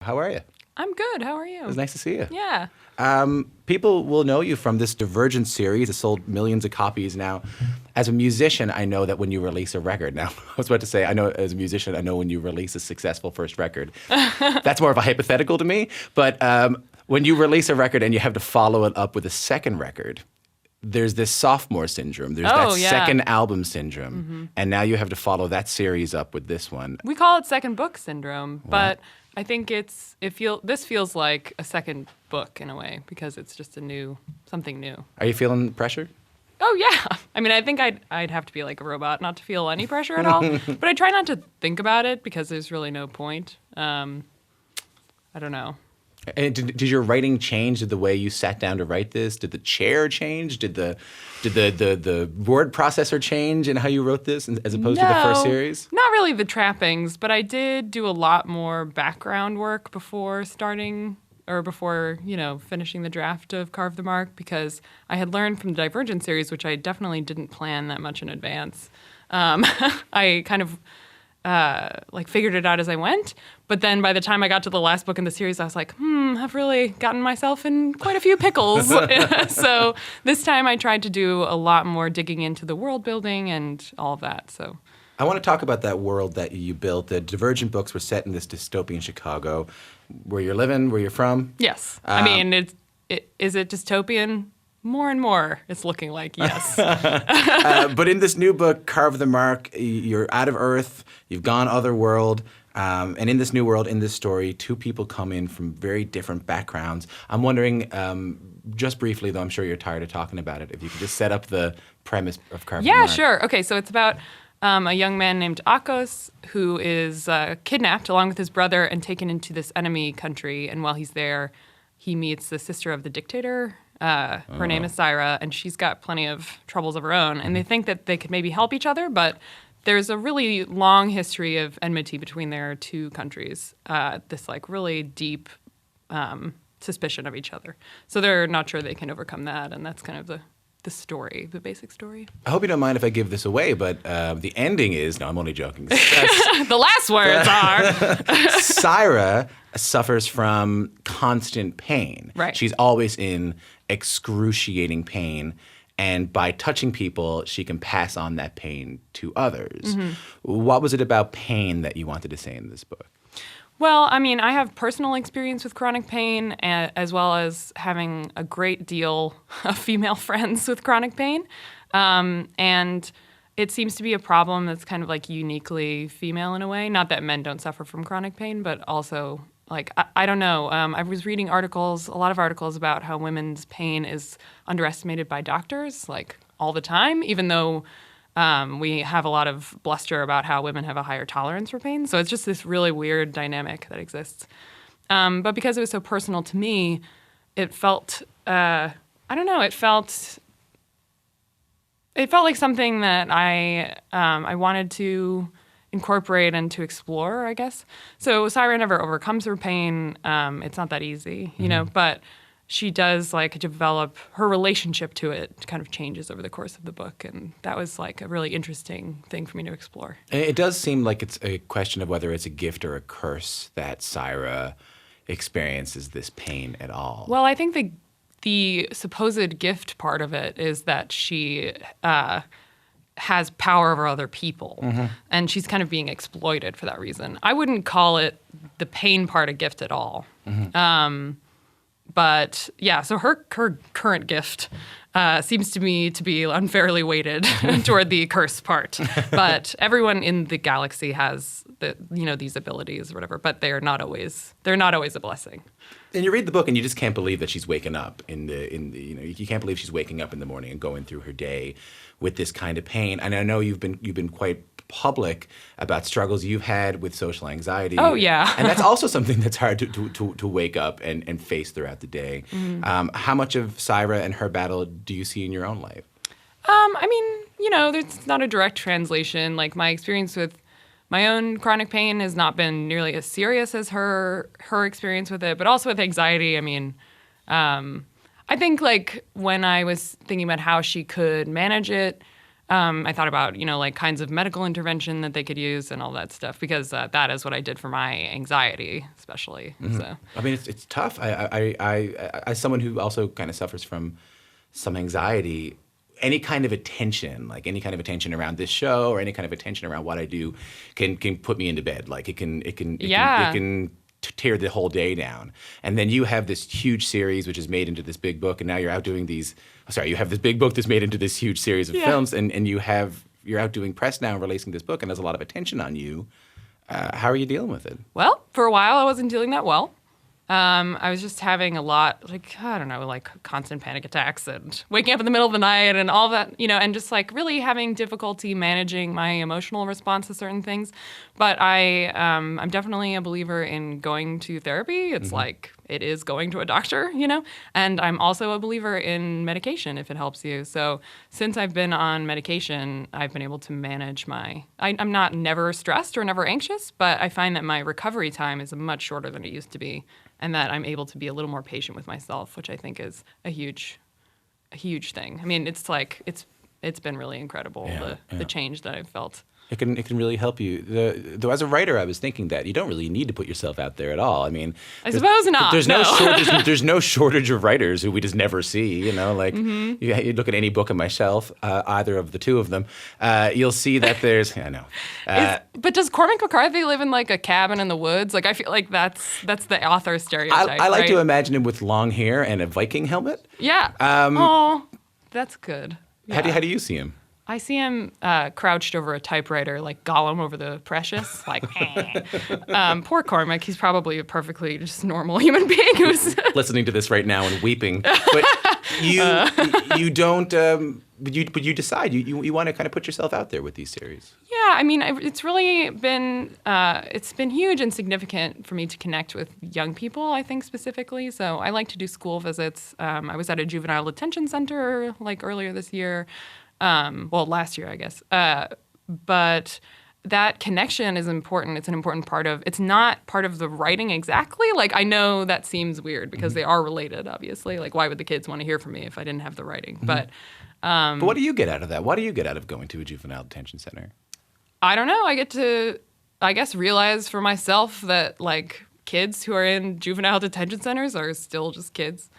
How are you? I'm good. How are you? It was nice to see you. Yeah. People will know you from this Divergent series. It sold millions of copies now. As a musician, I know that when you release a record, now I was about to say, I know as a musician, I know when you release a successful first record. That's more of a hypothetical to me. But when you release a record and you have to follow it up with a second record, there's this sophomore syndrome. There's that second album syndrome. Mm-hmm. And now you have to follow that series up with this one. We call it second book syndrome, but I think this feels like a second book in a way because it's just something new. Are you feeling the pressure? Oh yeah. I mean, I think I'd have to be like a robot not to feel any pressure at all. But I try not to think about it because there's really no point. I don't know. And did your writing change? Did the way you sat down to write this? Did the chair change? Did the word processor change in how you wrote this as opposed to the first series? Not really the trappings, but I did do a lot more background work before starting or before, finishing the draft of Carve the Mark because I had learned from the Divergent series, which I definitely didn't plan that much in advance. I kind of figured it out as I went. But then by the time I got to the last book in the series, I was like, I've really gotten myself in quite a few pickles. So this time I tried to do a lot more digging into the world building and all of that. So I want to talk about that world that you built. The Divergent books were set in this dystopian Chicago, where you're living, where you're from. Yes. I mean, is it dystopian? More and more, it's looking like yes. But in this new book, Carve the Mark, you're out of Earth, you've gone otherworld, and in this new world, in this story, two people come in from very different backgrounds. I'm wondering, just briefly, though I'm sure you're tired of talking about it, if you could just set up the premise of Carve the Mark. Yeah, sure. Okay, so it's about a young man named Akos who is kidnapped along with his brother and taken into this enemy country. And while he's there, he meets the sister of the dictator. Her name is Syra, and she's got plenty of troubles of her own. And they think that they could maybe help each other, but there's a really long history of enmity between their two countries, this really deep suspicion of each other. So they're not sure they can overcome that, and that's kind of the story, the basic story. I hope you don't mind if I give this away, but the ending is... No, I'm only joking. The last words are... Syra suffers from constant pain. Right. She's always in excruciating pain, and by touching people, she can pass on that pain to others. Mm-hmm. What was it about pain that you wanted to say in this book? Well, I mean, I have personal experience with chronic pain as well as having a great deal of female friends with chronic pain. And it seems to be a problem that's kind of uniquely female in a way. Not that men don't suffer from chronic pain, but also I don't know. I was reading a lot of articles about how women's pain is underestimated by doctors all the time, even though we have a lot of bluster about how women have a higher tolerance for pain. So it's just this really weird dynamic that exists. But because it was so personal to me, it felt, I don't know, it felt like something that I wanted to incorporate and to explore, I guess. So Syra never overcomes her pain. It's not that easy, but she does develop her relationship to it kind of changes over the course of the book. And that was a really interesting thing for me to explore. It does seem like it's a question of whether it's a gift or a curse that Syra experiences this pain at all. Well, I think the supposed gift part of it is that she has power over other people. Mm-hmm. And she's kind of being exploited for that reason. I wouldn't call it the pain part a gift at all. Mm-hmm. But yeah, so her current gift seems to me to be unfairly weighted toward the curse part. But everyone in the galaxy has these abilities or whatever, but they're not always a blessing. And you read the book and you just can't believe that she's waking up you can't believe she's waking up in the morning and going through her day with this kind of pain. And I know you've been quite public about struggles you've had with social anxiety. Oh, yeah. And that's also something that's hard to wake up and face throughout the day. Mm-hmm. How much of Syra and her battle do you see in your own life? I mean, there's not a direct translation. My experience with my own chronic pain has not been nearly as serious as her experience with it, but also with anxiety. I mean, I think when I was thinking about how she could manage it, I thought about, like kinds of medical intervention that they could use and all that stuff because that is what I did for my anxiety, especially. So I mean, it's tough. I as someone who also kind of suffers from some anxiety, any kind of attention, like any kind of attention around this show or any kind of attention around what I do, can put me into bed. Like it can tear the whole day down. And then you have this huge series which is made into this big book, and now you're out doing these. Sorry, you have this big book that's made into this huge series of films, and you're out doing press now, releasing this book, and there's a lot of attention on you. How are you dealing with it? Well, for a while I wasn't dealing that well. I was just having a lot, like constant panic attacks and waking up in the middle of the night and all that, and just like really having difficulty managing my emotional response to certain things. But I'm definitely a believer in going to therapy. It's like it is going to a doctor, and I'm also a believer in medication if it helps you. So since I've been on medication, I've been able to manage I'm not never stressed or never anxious, but I find that my recovery time is much shorter than it used to be. And that I'm able to be a little more patient with myself, which I think is a huge thing. I mean, it's been really incredible, the change that I've felt. It can really help you. Though as a writer, I was thinking that you don't really need to put yourself out there at all. I mean, I suppose not. There's no shortage. There's no shortage of writers who we just never see. You look at any book on my shelf, either of the two of them, you'll see that there's. I know. But does Cormac McCarthy live in like a cabin in the woods? Like I feel like that's the author stereotype. I like right? to imagine him with long hair and a Viking helmet. Yeah. Oh, that's good. Yeah. How do you see him? I see him crouched over a typewriter, like Gollum over the Precious. Like, poor Cormac. He's probably a perfectly just normal human being who's listening to this right now and weeping. But you don't. But you decide you want to kind of put yourself out there with these series. Yeah, I mean, it's really been it's been huge and significant for me to connect with young people. I think specifically, so I like to do school visits. I was at a juvenile detention center like earlier this year. Last year, I guess. But that connection is important. It's an important part of, it's not part of the writing exactly. Like, I know that seems weird because they are related, obviously. Like, why would the kids want to hear from me if I didn't have the writing? But what do you get out of that? What do you get out of going to a juvenile detention center? I don't know. I get to, I guess, realize for myself that, like, kids who are in juvenile detention centers are still just kids,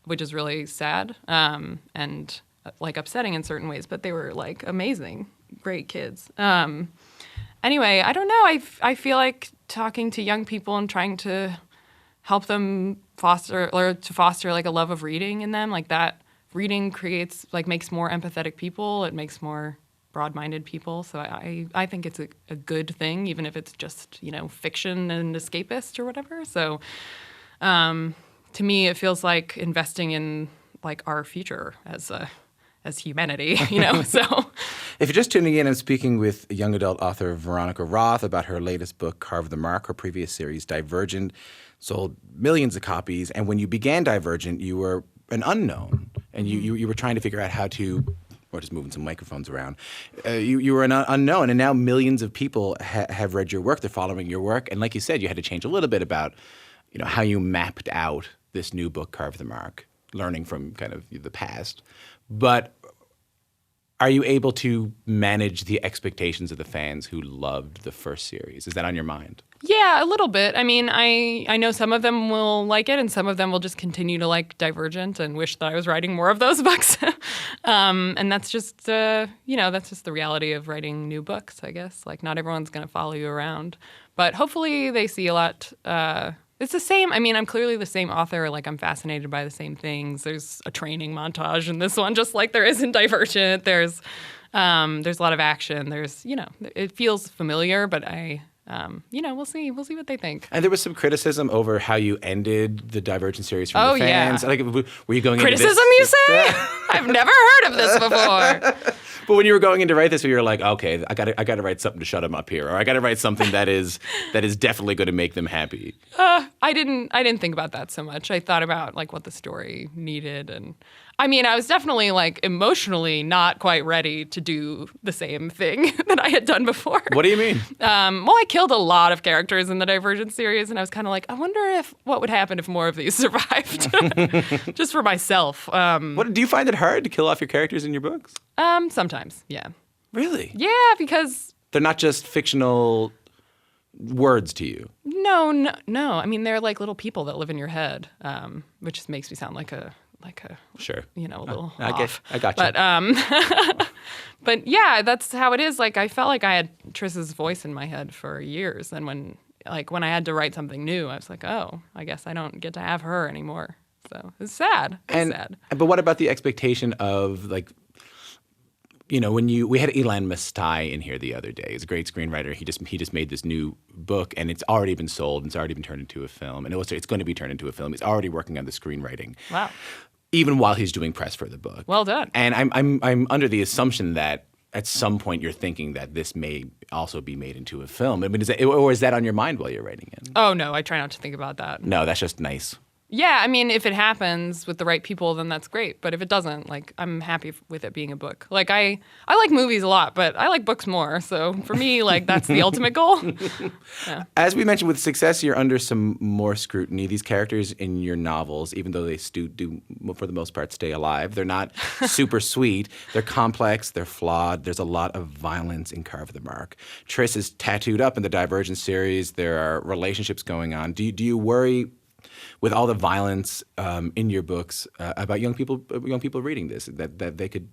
which is really sad. And like upsetting in certain ways, but they were like amazing, great kids. Anyway, I don't know. I feel like talking to young people and trying to help them foster like a love of reading in them, like that reading makes more empathetic people. It makes more broad-minded people. So I think it's a good thing, even if it's just, fiction and escapist or whatever. So to me, it feels like investing in like our future as humanity, so. If you're just tuning in, I'm speaking with young adult author Veronica Roth about her latest book, Carve the Mark. Her previous series, Divergent, sold millions of copies. And when you began Divergent, you were an unknown. And you were trying to figure out how to, or just moving some microphones around. You were an unknown, and now millions of people have read your work. They're following your work. And like you said, you had to change a little bit about, how you mapped out this new book, Carve the Mark, learning from kind of the past. But are you able to manage the expectations of the fans who loved the first series? Is that on your mind? Yeah, a little bit. I mean, I know some of them will like it and some of them will just continue to like Divergent and wish that I was writing more of those books. And that's just, that's just the reality of writing new books, I guess. Like, not everyone's going to follow you around. But hopefully they see a lot. It's the same. I mean, I'm clearly the same author. Like, I'm fascinated by the same things. There's a training montage in this one, just like there is in Divergent. There's a lot of action. There's, it feels familiar, but we'll see. We'll see what they think. And there was some criticism over how you ended the Divergent series from the fans. Yeah. Like, were you going criticism, into this? You say? I've never heard of this before. But when you were going in to write this, you were like, okay, I got to write something to shut them up here, or I got to write something that is definitely going to make them happy. I didn't think about that so much. I thought about like what the story needed, and I mean, I was definitely like emotionally not quite ready to do the same thing that I had done before. What do you mean? Well, I killed a lot of characters in the Divergent series, and I was kind of like, I wonder if what would happen if more of these survived, just for myself. What do you find it hard to kill off your characters in your books? Sometimes, yeah. Really? Yeah, because They're not just fictional words to you. no. I mean, they're like little people that live in your head, which just makes me sound like a Sure. a little I off. got you. But yeah, that's how it is. Like, I felt like I had Triss's voice in my head for years, and when I had to write something new, I was like, oh, I guess I don't get to have her anymore. So it's sad. It's sad. But what about the expectation of like, we had Ilan Mastai in here the other day. He's a great screenwriter. He just made this new book, and it's already been sold, and it's already been turned into a film, and it's going to be turned into a film. He's already working on the screenwriting. Wow. Even while he's doing press for the book. Well done. And I'm under the assumption that at some point you're thinking that this may also be made into a film. I mean, is that on your mind while you're writing it? Oh no, I try not to think about that. No, that's just nice. Yeah, I mean, if it happens with the right people, then that's great. But if it doesn't, like, I'm happy with it being a book. Like, I like movies a lot, but I like books more. So for me, like, that's the ultimate goal. Yeah. As we mentioned, with Success, you're under some more scrutiny. These characters in your novels, even though they do for the most part stay alive, they're not super sweet. They're complex. They're flawed. There's a lot of violence in Carve the Mark. Triss is tattooed up in the Divergent series. There are relationships going on. Do you worry, with all the violence in your books, about young people reading this, that they could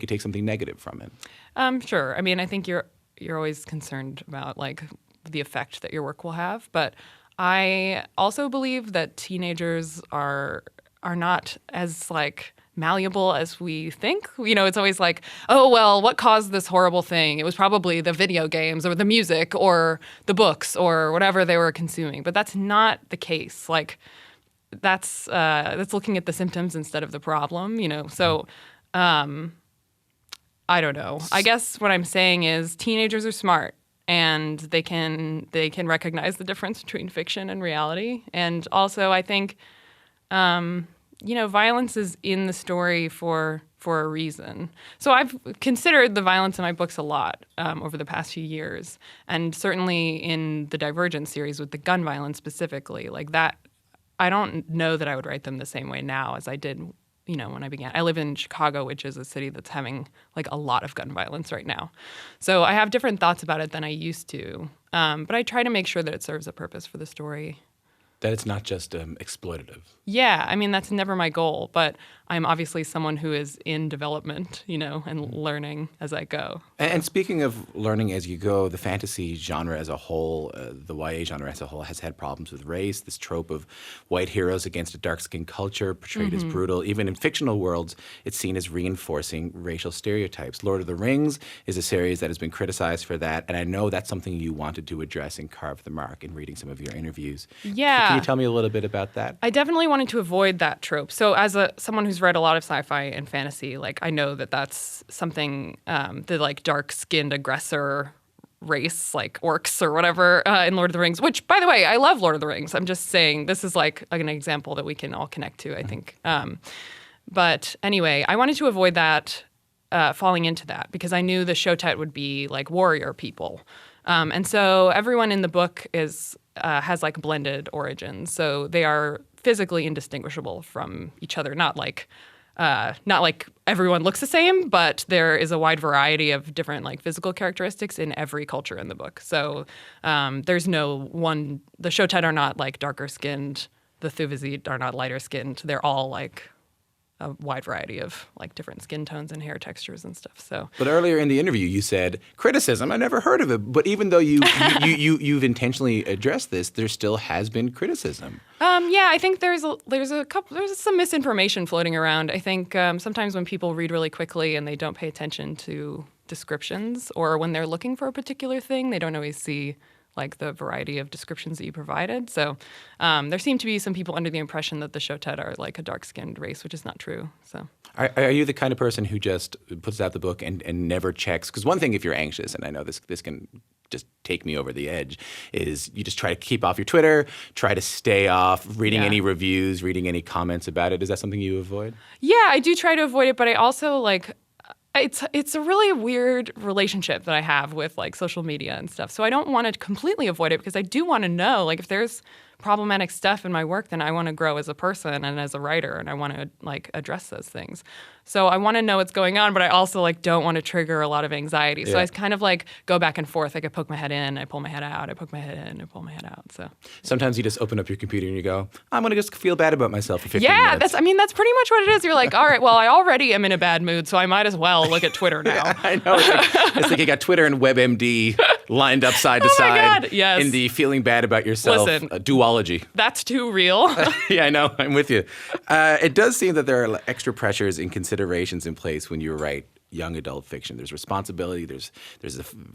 take something negative from it? Sure. I mean, I think you're always concerned about like the effect that your work will have, but I also believe that teenagers are not as like malleable as we think. It's always like, oh, well, what caused this horrible thing? It was probably the video games or the music or the books or whatever they were consuming. But that's not the case. Like, that's looking at the symptoms instead of the problem, So I don't know. I guess what I'm saying is teenagers are smart and they can recognize the difference between fiction and reality. And also I think violence is in the story for a reason. So I've considered the violence in my books a lot over the past few years, and certainly in the Divergent series with the gun violence specifically, like that. I don't know that I would write them the same way now as I did, when I began. I live in Chicago, which is a city that's having like a lot of gun violence right now. So I have different thoughts about it than I used to, but I try to make sure that it serves a purpose for the story. That it's not just exploitative. Yeah, I mean, that's never my goal, but I'm obviously someone who is in development, and learning as I go. And speaking of learning as you go, the fantasy genre as a whole, the YA genre as a whole, has had problems with race. This trope of white heroes against a dark-skinned culture portrayed as brutal. Even in fictional worlds, it's seen as reinforcing racial stereotypes. Lord of the Rings is a series that has been criticized for that, and I know that's something you wanted to address in Carve the Mark in reading some of your interviews. Yeah. Can you tell me a little bit about that? I definitely wanted to avoid that trope. So as someone who's read a lot of sci-fi and fantasy, like I know that that's something, the like dark-skinned aggressor race, like orcs or whatever, in Lord of the Rings, which, by the way, I love Lord of the Rings. I'm just saying this is like an example that we can all connect to, I think. But anyway, I wanted to avoid that, falling into that, because I knew the show type would be like warrior people. And so everyone in the book has like blended origins. So they are physically indistinguishable from each other, not like everyone looks the same, but there is a wide variety of different like physical characteristics in every culture in the book. So there's no one. The Showtide are not like darker skinned. The Thuvazit are not lighter skinned. They're all like a wide variety of like different skin tones and hair textures and stuff. So, but earlier in the interview, you said criticism. I never heard of it. But even though you've intentionally addressed this, there still has been criticism. Yeah, I think there's some misinformation floating around. I think sometimes when people read really quickly and they don't pay attention to descriptions, or when they're looking for a particular thing, they don't always see like the variety of descriptions that you provided. So there seem to be some people under the impression that the Showtide are like a dark-skinned race, which is not true. So are you the kind of person who just puts out the book and never checks? Because one thing, if you're anxious, and I know this can just take me over the edge is you just try to keep off your Twitter, try to stay off reading any reviews, reading any comments about it. Is that something you avoid? Yeah, I do try to avoid it, but I also like it's a really weird relationship that I have with like social media and stuff. So I don't want to completely avoid it because I do want to know like if there's problematic stuff in my work, then I want to grow as a person and as a writer, and I want to like address those things. So I want to know what's going on, but I also like don't want to trigger a lot of anxiety. So I kind of like go back and forth. Like I poke my head in, I pull my head out, I poke my head in, I pull my head out. So sometimes you just open up your computer and you go, I'm gonna just feel bad about myself for 15 minutes. minutes. That's pretty much what it is. You're like, all right, well, I already am in a bad mood, so I might as well look at Twitter now. I know. It's like you got Twitter and WebMD lined up side to side. God, yes. In the feeling bad about yourself duology. That's too real. Yeah, I know. I'm with you. It does seem that there are extra pressures and considerations in place when you write young adult fiction. There's responsibility. There's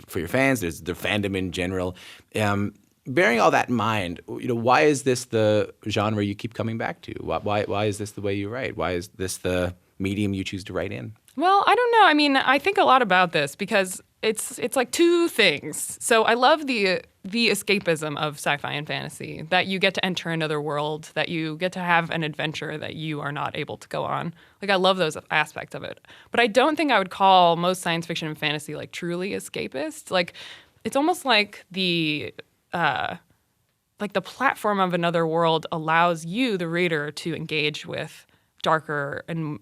for your fans. There's the fandom in general. Bearing all that in mind, why is this the genre you keep coming back to? Why is this the way you write? Why is this the medium you choose to write in? Well, I don't know. I mean, I think a lot about this because it's like two things. So I love the escapism of sci-fi and fantasy, that you get to enter another world, that you get to have an adventure that you are not able to go on. Like I love those aspects of it. But I don't think I would call most science fiction and fantasy like truly escapist. Like it's almost like the platform of another world allows you, the reader, to engage with darker and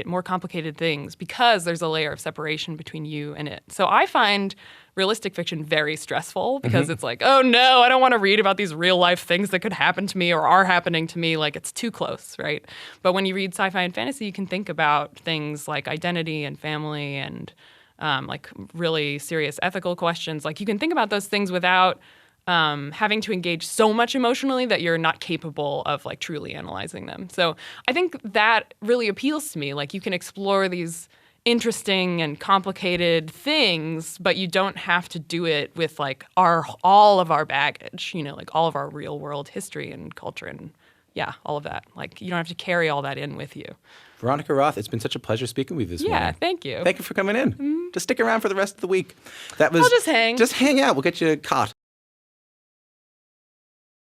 more complicated things because there's a layer of separation between you and it. So I find realistic fiction very stressful because it's like, oh no, I don't want to read about these real life things that could happen to me or are happening to me. Like it's too close, right? But when you read sci-fi and fantasy, you can think about things like identity and family and like really serious ethical questions. Like you can think about those things without having to engage so much emotionally that you're not capable of like truly analyzing them. So I think that really appeals to me. Like you can explore these interesting and complicated things, but you don't have to do it with like all of our baggage, like all of our real world history and culture and all of that. Like you don't have to carry all that in with you. Veronica Roth, it's been such a pleasure speaking with you this morning. Yeah, thank you. Thank you for coming in. Just stick around for the rest of the week. I'll just hang. Just hang out. We'll get you caught.